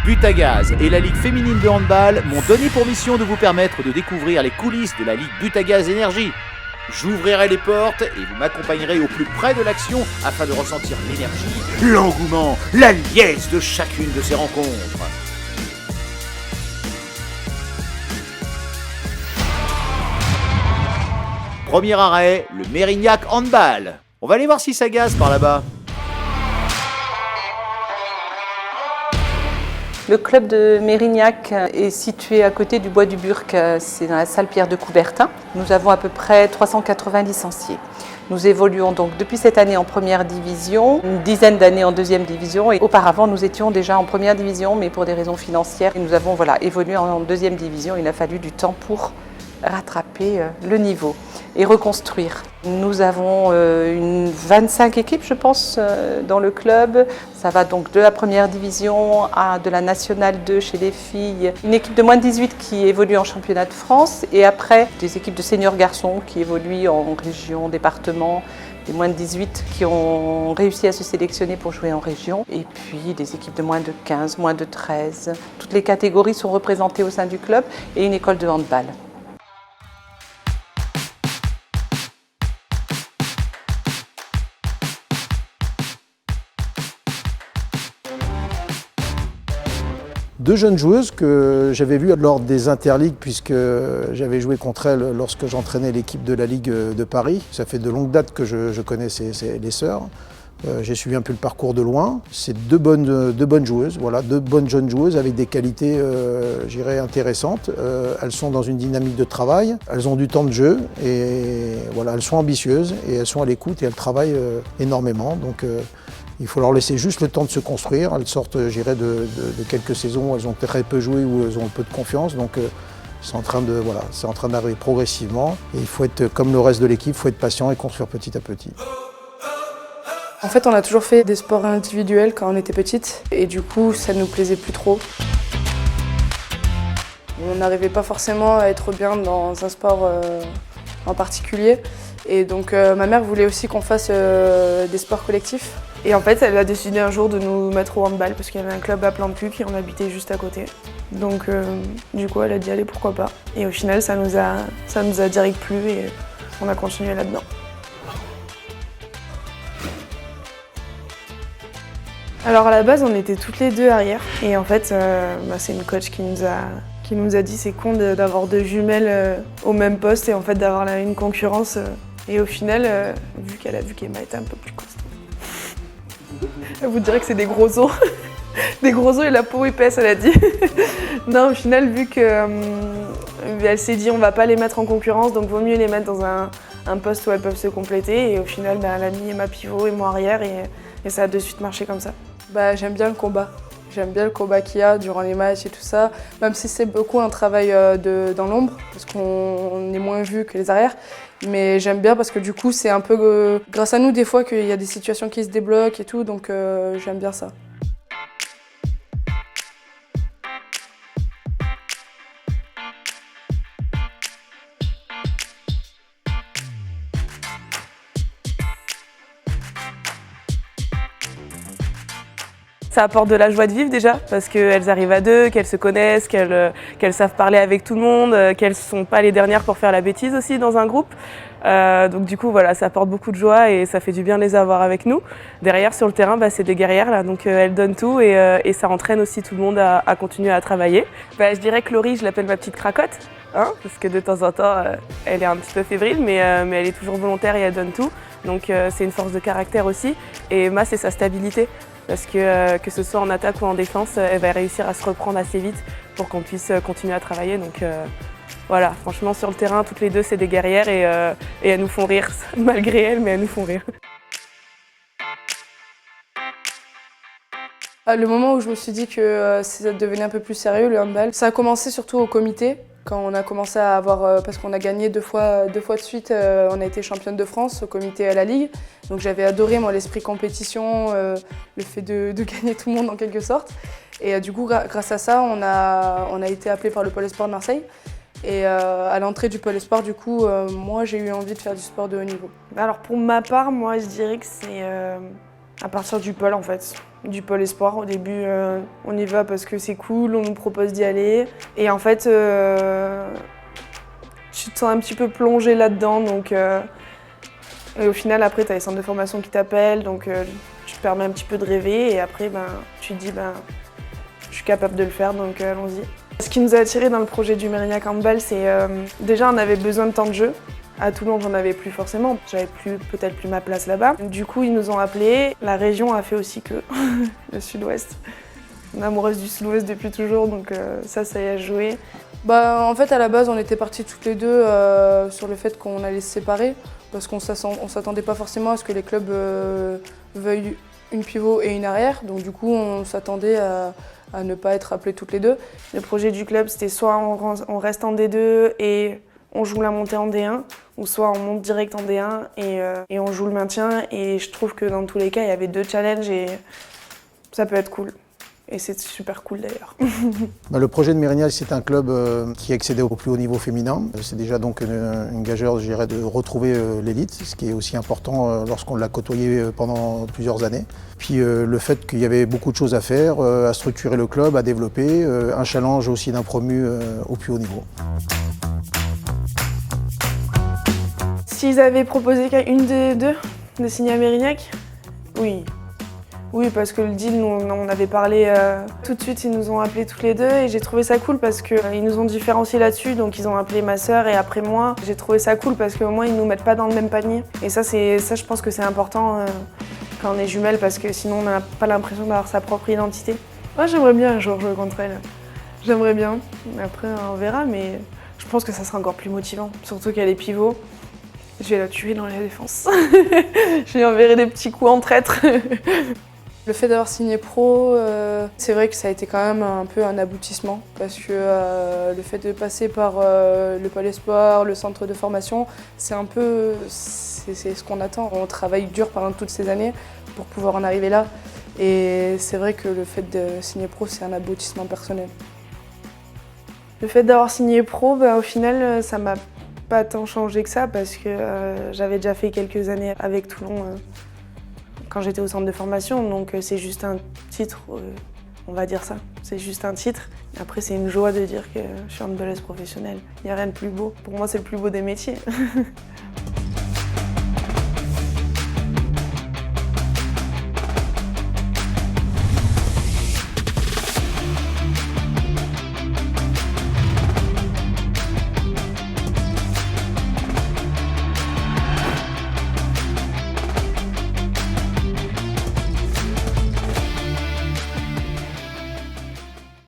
Butagaz et la Ligue féminine de handball m'ont donné pour mission de vous permettre de découvrir les coulisses de la Ligue Butagaz Énergie. J'ouvrirai les portes et vous m'accompagnerez au plus près de l'action afin de ressentir l'énergie, l'engouement, la liesse de chacune de ces rencontres. Premier arrêt, le Mérignac Handball. On va aller voir si ça gaze par là-bas. Le club de Mérignac est situé à côté du bois du Burc, c'est dans la salle Pierre de Coubertin. Nous avons à peu près 380 licenciés. Nous évoluons donc depuis cette année en première division, une dizaine d'années en deuxième division et auparavant nous étions déjà en première division mais pour des raisons financières. Et nous avons évolué en deuxième division, il a fallu du temps pour rattraper le niveau et reconstruire. Nous avons 25 équipes, je pense, dans le club. Ça va donc de la première division à de la nationale 2 chez les filles. Une équipe de moins de 18 qui évolue en championnat de France et après des équipes de seniors garçons qui évoluent en région, département. Des moins de 18 qui ont réussi à se sélectionner pour jouer en région. Et puis des équipes de moins de 15, moins de 13. Toutes les catégories sont représentées au sein du club et une école de handball. Deux jeunes joueuses que j'avais vues lors des interligues puisque j'avais joué contre elles lorsque j'entraînais l'équipe de la Ligue de Paris. Ça fait de longue date que je connais les sœurs. J'ai suivi un peu le parcours de loin. C'est deux bonnes joueuses, voilà, deux bonnes jeunes joueuses avec des qualités, je dirais, intéressantes. Elles sont dans une dynamique de travail, elles ont du temps de jeu et voilà, elles sont ambitieuses et elles sont à l'écoute et elles travaillent énormément. Donc, il faut leur laisser juste le temps de se construire. Elles sortent, je dirais, de quelques saisons où elles ont très peu joué, où elles ont peu de confiance. Donc c'est en train d'arriver progressivement. Et il faut être, comme le reste de l'équipe, il faut être patient et construire petit à petit. En fait, on a toujours fait des sports individuels quand on était petite. Et du coup, ça ne nous plaisait plus trop. On n'arrivait pas forcément à être bien dans un sport en particulier. Et donc ma mère voulait aussi qu'on fasse des sports collectifs. Et en fait, elle a décidé un jour de nous mettre au handball parce qu'il y avait un club à Plan-de-Cuc et on habitait juste à côté. Donc du coup, elle a dit allez, pourquoi pas. Et au final, ça nous a direct plu et on a continué là-dedans. Alors à la base, on était toutes les deux arrière. Et en fait, c'est une coach qui nous a dit c'est con d'avoir deux jumelles au même poste et en fait d'avoir une concurrence. Et au final, vu qu'elle a vu qu'Emma était un peu plus costaud, elle vous dirait que c'est des gros os. Des gros os et la peau épaisse, elle a dit. Non, au final, vu qu'elle s'est dit on va pas les mettre en concurrence, donc vaut mieux les mettre dans un poste où elles peuvent se compléter. Et au final, elle a mis Emma pivot et moi arrière et ça a de suite marché comme ça. J'aime bien le combat. J'aime bien le combat qu'il y a durant les matchs et tout ça, même si c'est beaucoup un travail dans l'ombre, parce qu'on est moins vu que les arrières. Mais j'aime bien parce que du coup, c'est un peu grâce à nous des fois qu'il y a des situations qui se débloquent et tout, donc j'aime bien ça. Ça apporte de la joie de vivre déjà, parce qu'elles arrivent à deux, qu'elles se connaissent, qu'elles savent parler avec tout le monde, qu'elles ne sont pas les dernières pour faire la bêtise aussi dans un groupe. Donc du coup, voilà, ça apporte beaucoup de joie et ça fait du bien de les avoir avec nous. Derrière, sur le terrain, c'est des guerrières, là, donc elles donnent tout et ça entraîne aussi tout le monde à continuer à travailler. Je dirais que Laurie, je l'appelle ma petite cracotte, hein, parce que de temps en temps, elle est un petit peu fébrile, mais elle est toujours volontaire et elle donne tout. Donc c'est une force de caractère aussi. Et Emma, c'est sa stabilité. Parce que ce soit en attaque ou en défense, elle va réussir à se reprendre assez vite pour qu'on puisse continuer à travailler. Donc voilà, franchement sur le terrain, toutes les deux c'est des guerrières et elles nous font rire, malgré elles, mais elles nous font rire. Le moment où je me suis dit que ça devenait un peu plus sérieux, le handball, ça a commencé surtout au comité. Quand on a commencé à avoir, parce qu'on a gagné deux fois de suite, on a été championne de France au comité à la Ligue. Donc j'avais adoré moi l'esprit compétition, le fait de gagner tout le monde en quelque sorte. Et du coup, grâce à ça, on a été appelé par le Pôle Espoir de Marseille. Et à l'entrée du Pôle Espoir, du coup, moi j'ai eu envie de faire du sport de haut niveau. Alors pour ma part, moi je dirais que c'est à partir du pôle en fait. du pôle espoir. Au début, on y va parce que c'est cool, on nous propose d'y aller. Et en fait, tu te sens un petit peu plongé là-dedans. Donc, et au final, après, tu as les centres de formation qui t'appellent. Donc, tu te permets un petit peu de rêver. Et après, tu te dis, je suis capable de le faire, donc allons-y. Ce qui nous a attirés dans le projet du Mérignac Handball, c'est déjà, on avait besoin de temps de jeu. À Toulon, j'en avais plus forcément. J'avais peut-être plus ma place là-bas. Du coup, ils nous ont appelés. La région a fait aussi que le Sud-Ouest. On est amoureuse du Sud-Ouest depuis toujours, donc ça y a joué. En fait, à la base, on était partis toutes les deux sur le fait qu'on allait se séparer parce qu'on ne s'attendait pas forcément à ce que les clubs veuillent une pivot et une arrière. Donc du coup, on s'attendait à ne pas être appelés toutes les deux. Le projet du club, c'était soit on reste en D2 et on joue la montée en D1, ou soit on monte direct en D1 et on joue le maintien. Et je trouve que dans tous les cas, il y avait 2 challenges et ça peut être cool. Et c'est super cool d'ailleurs. Le projet de Mérignac, c'est un club qui accédait au plus haut niveau féminin. C'est déjà donc une gageure, je dirais, de retrouver l'élite, ce qui est aussi important lorsqu'on l'a côtoyé pendant plusieurs années. Puis le fait qu'il y avait beaucoup de choses à faire, à structurer le club, à développer, un challenge aussi d'un promu au plus haut niveau. S'ils avaient proposé qu'à une des 2 de signer à Mérignac, oui. Oui, parce que le deal, nous, on en avait parlé tout de suite, ils nous ont appelés toutes les 2 et j'ai trouvé ça cool parce qu'ils nous ont différenciés là-dessus, donc ils ont appelé ma sœur et après moi. J'ai trouvé ça cool parce qu'au moins ils nous mettent pas dans le même panier. Et ça, je pense que c'est important quand on est jumelles parce que sinon on n'a pas l'impression d'avoir sa propre identité. Moi, j'aimerais bien un jour jouer contre elle. J'aimerais bien. Après, on verra, mais je pense que ça sera encore plus motivant, surtout qu'elle est pivot. Je vais la tuer dans la défense. Je lui enverrai des petits coups en traître. Le fait d'avoir signé pro, c'est vrai que ça a été quand même un peu un aboutissement parce que le fait de passer par le pôle espoir, le centre de formation, c'est ce qu'on attend. On travaille dur pendant toutes ces années pour pouvoir en arriver là et c'est vrai que le fait de signer pro, c'est un aboutissement personnel. Le fait d'avoir signé pro, au final, ça m'a pas tant changé que ça parce que j'avais déjà fait quelques années avec Toulon quand j'étais au centre de formation, donc c'est juste un titre, on va dire ça. C'est juste un titre. Après, c'est une joie de dire que je suis handballeuse professionnelle. Il n'y a rien de plus beau. Pour moi, c'est le plus beau des métiers.